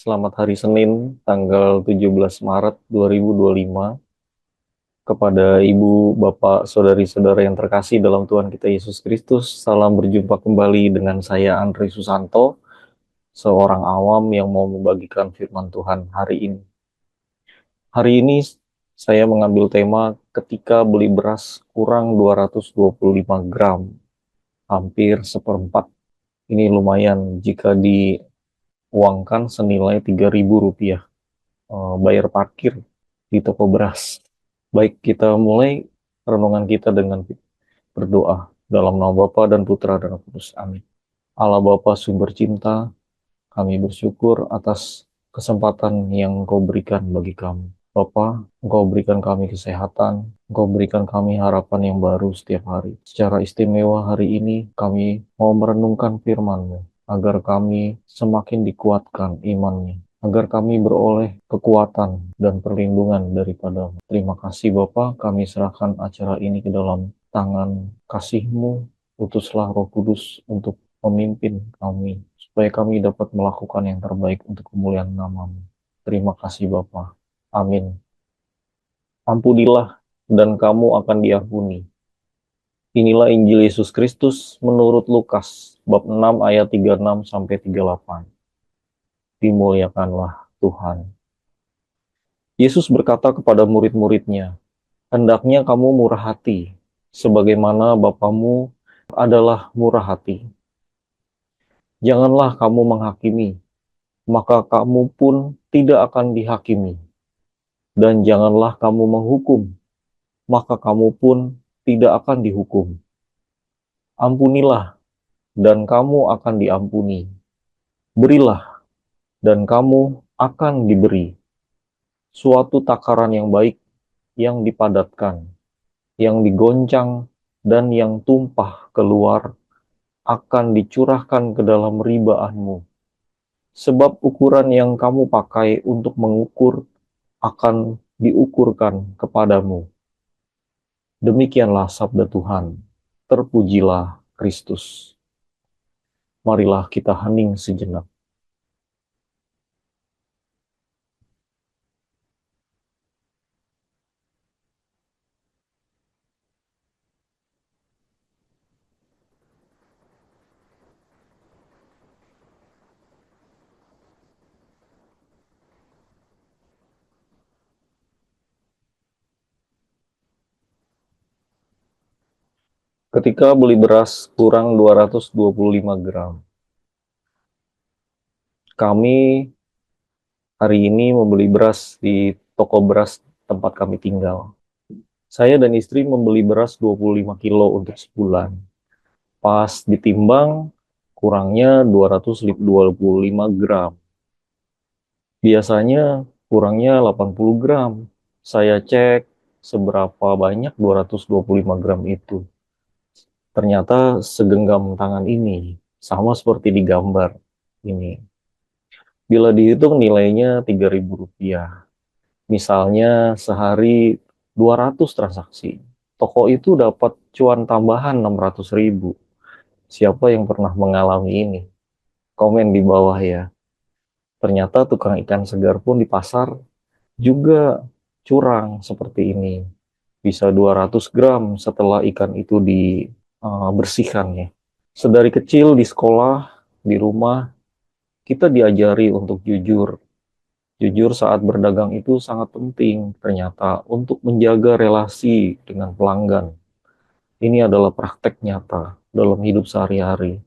Selamat hari Senin, tanggal 17 Maret 2025. Kepada Ibu, Bapak, Saudari-saudara yang terkasih dalam Tuhan kita Yesus Kristus, salam berjumpa kembali dengan saya Andri Susanto, seorang awam yang mau membagikan firman Tuhan hari ini. Hari ini saya mengambil tema ketika beli beras kurang 225 gram, hampir seperempat. Ini lumayan jika diuangkan senilai Rp3.000, bayar parkir di toko beras. Baik, kita mulai renungan kita dengan berdoa dalam nama Bapa dan Putra dan Roh Kudus. Amin. Allah Bapa sumber cinta, kami bersyukur atas kesempatan yang Engkau berikan bagi kami. Bapa, Engkau berikan kami kesehatan, Engkau berikan kami harapan yang baru setiap hari. Secara istimewa hari ini kami mau merenungkan firman-Mu, agar kami semakin dikuatkan imannya, agar kami beroleh kekuatan dan perlindungan daripada-Mu. Terima kasih Bapa, kami serahkan acara ini ke dalam tangan kasih-Mu. Utuslah Roh Kudus untuk memimpin kami, supaya kami dapat melakukan yang terbaik untuk kemuliaan nama-Mu. Terima kasih Bapa. Amin. Ampunilah dan kamu akan diampuni. Inilah Injil Yesus Kristus menurut Lukas, bab 6 ayat 36 sampai 38. Dimuliakanlah Tuhan. Yesus berkata kepada murid-muridnya, hendaknya kamu murah hati, sebagaimana Bapamu adalah murah hati. Janganlah kamu menghakimi, maka kamu pun tidak akan dihakimi. Dan janganlah kamu menghukum, maka kamu pun tidak akan dihukum. Ampunilah, dan kamu akan diampuni. Berilah, dan kamu akan diberi. Suatu takaran yang baik, yang dipadatkan, yang digoncang, dan yang tumpah keluar, akan dicurahkan ke dalam ribaanmu. Sebab ukuran yang kamu pakai untuk mengukur akan diukurkan kepadamu. Demikianlah sabda Tuhan. Terpujilah Kristus. Marilah kita hening sejenak. Ketika beli beras kurang 225 gram, kami hari ini membeli beras di toko beras tempat kami tinggal. Saya dan istri membeli beras 25 kilo untuk sebulan. Pas ditimbang, kurangnya 225 gram. Biasanya kurangnya 80 gram. Saya cek seberapa banyak 225 gram itu. Ternyata segenggam tangan ini, sama seperti di gambar ini. Bila dihitung nilainya Rp3.000. Misalnya sehari 200 transaksi. Toko itu dapat cuan tambahan 600.000. Siapa yang pernah mengalami ini? Komen di bawah ya. Ternyata tukang ikan segar pun di pasar juga curang seperti ini. Bisa 200 gram setelah ikan itu dibersihkan ya. Sedari kecil di sekolah, di rumah, kita diajari untuk jujur. Jujur saat berdagang itu sangat penting ternyata untuk menjaga relasi dengan pelanggan. Ini adalah praktek nyata dalam hidup sehari-hari.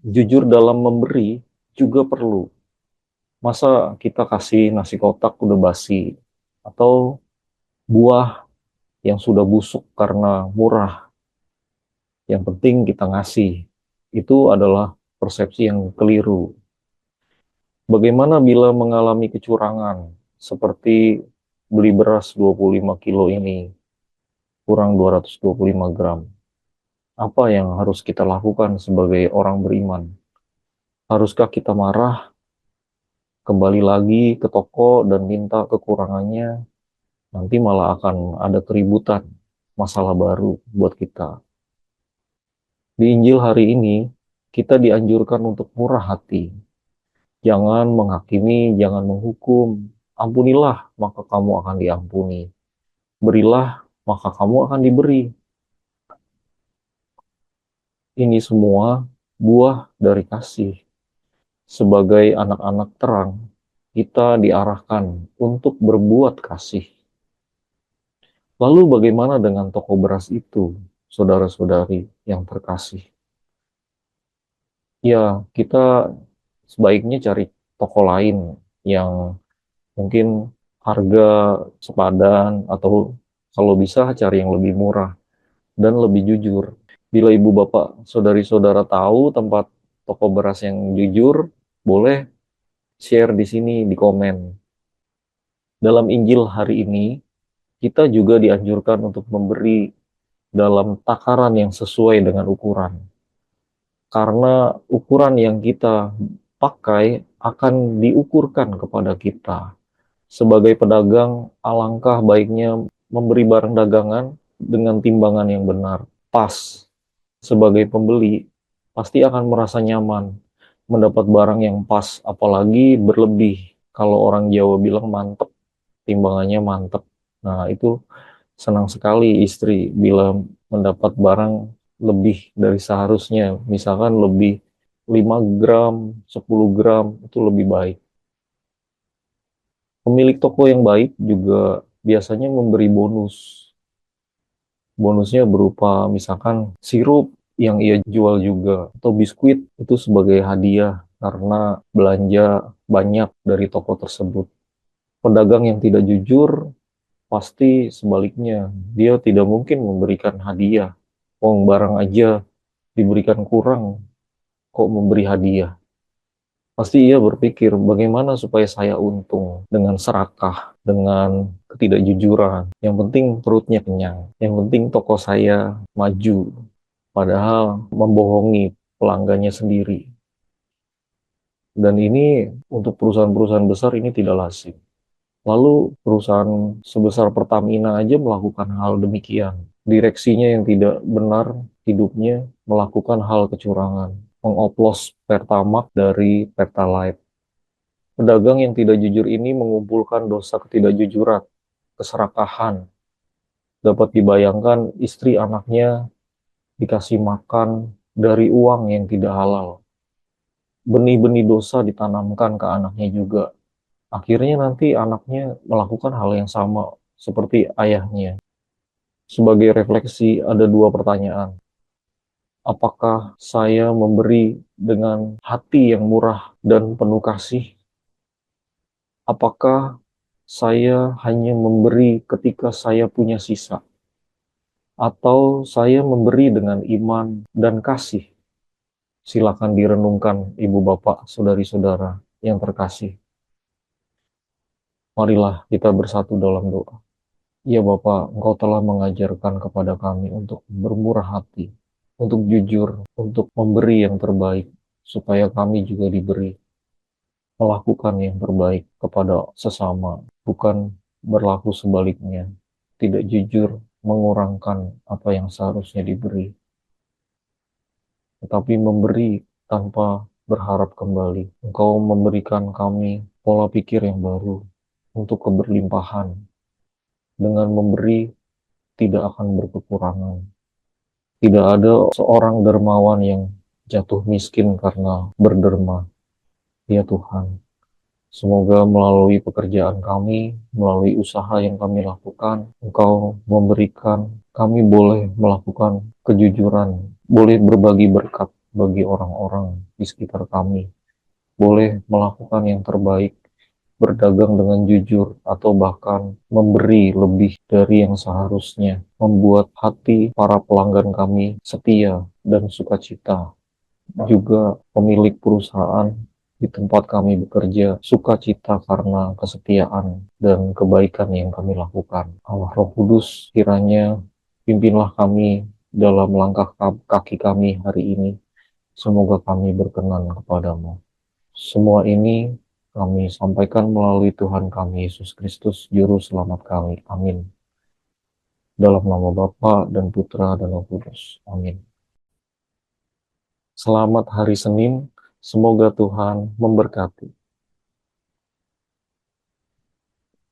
Jujur dalam memberi juga perlu. Masa kita kasih nasi kotak udah basi atau buah yang sudah busuk karena murah. Yang penting kita ngasih. Itu adalah persepsi yang keliru. Bagaimana bila mengalami kecurangan seperti beli beras 25 kilo ini kurang 225 gram? Apa yang harus kita lakukan sebagai orang beriman? Haruskah kita marah, kembali lagi ke toko dan minta kekurangannya? Nanti malah akan ada keributan, masalah baru buat kita. Di Injil hari ini, kita dianjurkan untuk murah hati. Jangan menghakimi, jangan menghukum. Ampunilah, maka kamu akan diampuni. Berilah, maka kamu akan diberi. Ini semua buah dari kasih. Sebagai anak-anak terang, kita diarahkan untuk berbuat kasih. Lalu bagaimana dengan toko beras itu, saudara-saudari yang terkasih? Ya, kita sebaiknya cari toko lain yang mungkin harga sepadan atau kalau bisa cari yang lebih murah dan lebih jujur. Bila ibu bapak saudari-saudara tahu tempat toko beras yang jujur, boleh share di sini di komen. Dalam Injil hari ini, kita juga dianjurkan untuk memberi dalam takaran yang sesuai dengan ukuran. Karena ukuran yang kita pakai akan diukurkan kepada kita. Sebagai pedagang, alangkah baiknya memberi barang dagangan dengan timbangan yang benar, pas. Sebagai pembeli, pasti akan merasa nyaman mendapat barang yang pas, apalagi berlebih. Kalau orang Jawa bilang mantep, timbangannya mantep. Nah, itu senang sekali istri bila mendapat barang lebih dari seharusnya. Misalkan lebih 5 gram, 10 gram, itu lebih baik. Pemilik toko yang baik juga biasanya memberi bonus. Bonusnya berupa misalkan sirup yang ia jual juga, atau biskuit itu sebagai hadiah karena belanja banyak dari toko tersebut. Pedagang yang tidak jujur pasti sebaliknya, dia tidak mungkin memberikan hadiah. Wong barang aja diberikan kurang, kok memberi hadiah? Pasti ia berpikir bagaimana supaya saya untung dengan serakah, dengan ketidakjujuran. Yang penting perutnya kenyang. Yang penting toko saya maju. Padahal membohongi pelanggannya sendiri. Dan ini untuk perusahaan-perusahaan besar ini tidak lazim. Lalu perusahaan sebesar Pertamina aja melakukan hal demikian. Direksinya yang tidak benar hidupnya melakukan hal kecurangan. Mengoplos Pertamax dari Pertalite. Pedagang yang tidak jujur ini mengumpulkan dosa ketidakjujuran, keserakahan. Dapat dibayangkan istri anaknya dikasih makan dari uang yang tidak halal. Benih-benih dosa ditanamkan ke anaknya juga. Akhirnya nanti anaknya melakukan hal yang sama seperti ayahnya. Sebagai refleksi, ada dua pertanyaan. Apakah saya memberi dengan hati yang murah dan penuh kasih? Apakah saya hanya memberi ketika saya punya sisa? Atau saya memberi dengan iman dan kasih? Silakan direnungkan ibu bapak, saudari-saudara yang terkasih. Marilah kita bersatu dalam doa. Ya Bapa, Engkau telah mengajarkan kepada kami untuk bermurah hati, untuk jujur, untuk memberi yang terbaik, supaya kami juga diberi melakukan yang terbaik kepada sesama, bukan berlaku sebaliknya, tidak jujur, mengurangkan apa yang seharusnya diberi, tetapi memberi tanpa berharap kembali. Engkau memberikan kami pola pikir yang baru untuk keberlimpahan. Dengan memberi tidak akan berkekurangan. Tidak ada seorang dermawan yang jatuh miskin karena berderma. Ya Tuhan, semoga melalui pekerjaan kami, melalui usaha yang kami lakukan, Engkau memberikan kami boleh melakukan kejujuran, boleh berbagi berkat bagi orang-orang di sekitar kami, boleh melakukan yang terbaik, berdagang dengan jujur, atau bahkan memberi lebih dari yang seharusnya, membuat hati para pelanggan kami setia dan sukacita. Juga pemilik perusahaan di tempat kami bekerja sukacita karena kesetiaan dan kebaikan yang kami lakukan. Allah Roh Kudus, kiranya pimpinlah kami dalam langkah kaki kami hari ini. Semoga kami berkenan kepadamu. Semua ini kami sampaikan melalui Tuhan kami Yesus Kristus, Juru Selamat kami. Amin. Dalam nama Bapa dan Putra dan Roh Kudus. Amin. Selamat hari Senin. Semoga Tuhan memberkati.